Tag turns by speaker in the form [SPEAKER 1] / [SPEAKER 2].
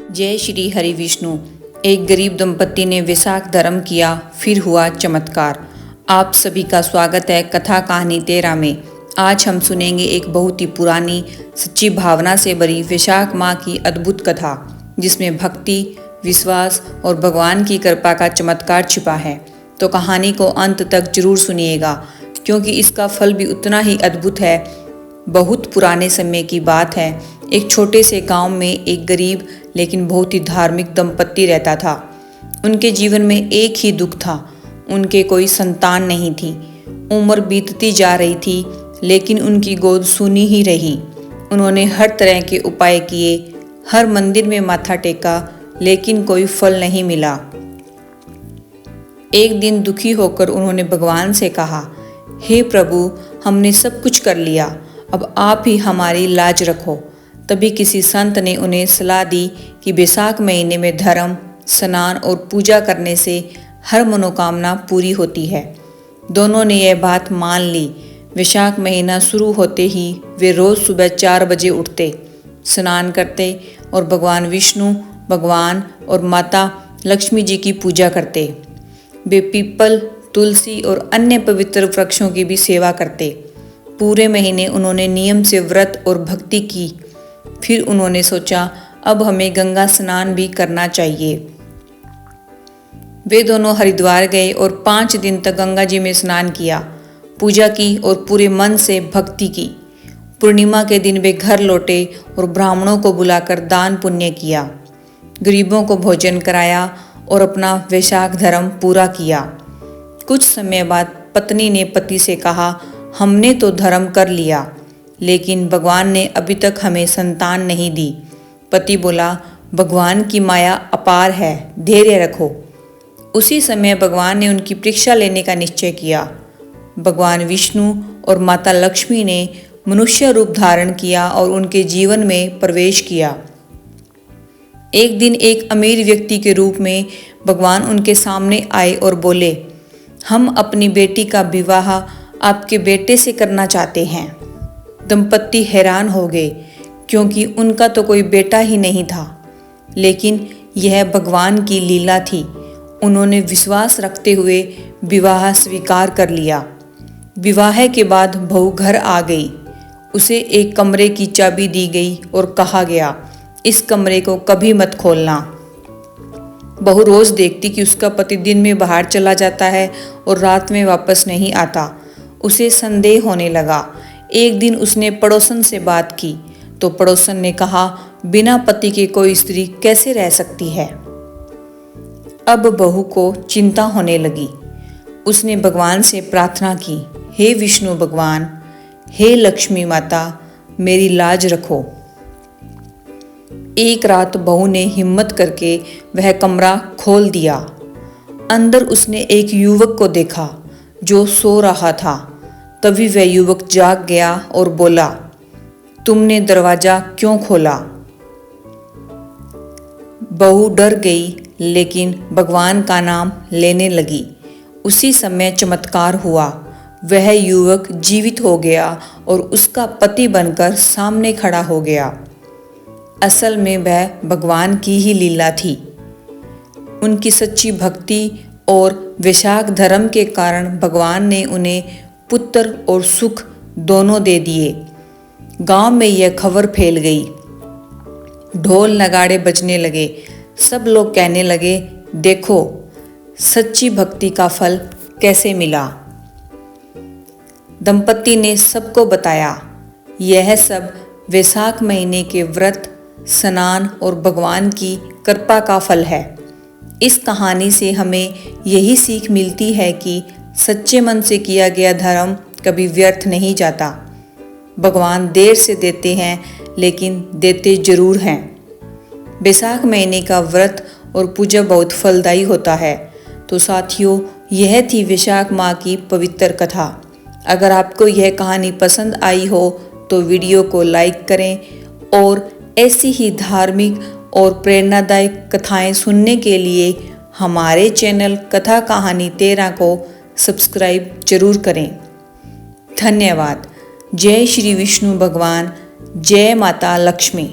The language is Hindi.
[SPEAKER 1] जय श्री हरि विष्णु। एक गरीब दंपति ने वैशाख धर्म किया, फिर हुआ चमत्कार। आप सभी का स्वागत है कथा कहानी 13 में। आज हम सुनेंगे एक बहुत ही पुरानी सच्ची भावना से भरी वैशाख माँ की अद्भुत कथा, जिसमें भक्ति, विश्वास और भगवान की कृपा का चमत्कार छिपा है। तो कहानी को अंत तक जरूर सुनिएगा, क्योंकि इसका फल भी उतना ही अद्भुत है। बहुत पुराने समय की बात है। एक छोटे से गांव में एक गरीब लेकिन बहुत ही धार्मिक दंपति रहता था। उनके जीवन में एक ही दुख था, उनके कोई संतान नहीं थी। उम्र बीतती जा रही थी, लेकिन उनकी गोद सूनी ही रही। उन्होंने हर तरह के उपाय किए, हर मंदिर में माथा टेका, लेकिन कोई फल नहीं मिला। एक दिन दुखी होकर उन्होंने भगवान से कहा, हे प्रभु, हमने सब कुछ कर लिया, अब आप ही हमारी लाज रखो। तभी किसी संत ने उन्हें सलाह दी कि वैशाख महीने में धर्म, स्नान और पूजा करने से हर मनोकामना पूरी होती है। दोनों ने यह बात मान ली। वैशाख महीना शुरू होते ही वे रोज़ सुबह 4 बजे उठते, स्नान करते और भगवान विष्णु, भगवान और माता लक्ष्मी जी की पूजा करते। वे पीपल, तुलसी और अन्य पवित्र वृक्षों की भी सेवा करते। पूरे महीने उन्होंने नियम से व्रत और भक्ति की। फिर उन्होंने सोचा, अब हमें गंगा स्नान भी करना चाहिए। वे दोनों हरिद्वार गए और 5 दिन तक गंगा जी में स्नान किया, पूजा की और पूरे मन से भक्ति की। पूर्णिमा के दिन वे घर लौटे और ब्राह्मणों को बुलाकर दान पुण्य किया, गरीबों को भोजन कराया और अपना वैशाख धर्म पूरा किया। कुछ समय बाद पत्नी ने पति से कहा, हमने तो धर्म कर लिया, लेकिन भगवान ने अभी तक हमें संतान नहीं दी। पति बोला, भगवान की माया अपार है, धैर्य रखो। उसी समय भगवान ने उनकी परीक्षा लेने का निश्चय किया। भगवान विष्णु और माता लक्ष्मी ने मनुष्य रूप धारण किया और उनके जीवन में प्रवेश किया। एक दिन एक अमीर व्यक्ति के रूप में भगवान उनके सामने आए और बोले, हम अपनी बेटी का विवाह आपके बेटे से करना चाहते हैं। दंपति हैरान हो गए, क्योंकि उनका तो कोई बेटा ही नहीं था, लेकिन यह भगवान की लीला थी। उन्होंने विश्वास रखते हुए विवाह स्वीकार कर लिया। विवाह के बाद बहू घर आ गई। उसे एक कमरे की चाबी दी गई और कहा गया, इस कमरे को कभी मत खोलना। बहू रोज देखती कि उसका पति दिन में बाहर चला जाता है और रात में वापस नहीं आता। उसे संदेह होने लगा। एक दिन उसने पड़ोसन से बात की तो पड़ोसन ने कहा, बिना पति के कोई स्त्री कैसे रह सकती है। अब बहू को चिंता होने लगी। उसने भगवान से प्रार्थना की, हे विष्णु भगवान, हे लक्ष्मी माता, मेरी लाज रखो। एक रात बहू ने हिम्मत करके वह कमरा खोल दिया। अंदर उसने एक युवक को देखा जो सो रहा था। तभी वह युवक जाग गया और बोला, तुमने दरवाजा क्यों खोला। बहू डर गई, लेकिन भगवान का नाम लेने लगी। उसी समय चमत्कार हुआ। वह युवक जीवित हो गया और उसका पति बनकर सामने खड़ा हो गया। असल में वह भगवान की ही लीला थी। उनकी सच्ची भक्ति और वैशाख धर्म के कारण भगवान ने उन्हें पुत्र और सुख दोनों दे दिए। गांव में यह खबर फैल गई। ढोल नगाड़े बजने लगे। सब लोग कहने लगे, देखो सच्ची भक्ति का फल कैसे मिला। दंपति ने सबको बताया, यह सब वैशाख महीने के व्रत, स्नान और भगवान की कृपा का फल है। इस कहानी से हमें यही सीख मिलती है कि सच्चे मन से किया गया धर्म कभी व्यर्थ नहीं जाता। भगवान देर से देते हैं, लेकिन देते जरूर हैं। वैशाख महीने का व्रत और पूजा बहुत फलदायी होता है। तो साथियों, यह थी वैशाख माँ की पवित्र कथा। अगर आपको यह कहानी पसंद आई हो तो वीडियो को लाइक करें और ऐसी ही धार्मिक और प्रेरणादायक कथाएं सुनने के लिए हमारे चैनल कथा कहानी 13 को सब्सक्राइब जरूर करें। धन्यवाद। जय श्री विष्णु भगवान, जय माता लक्ष्मी।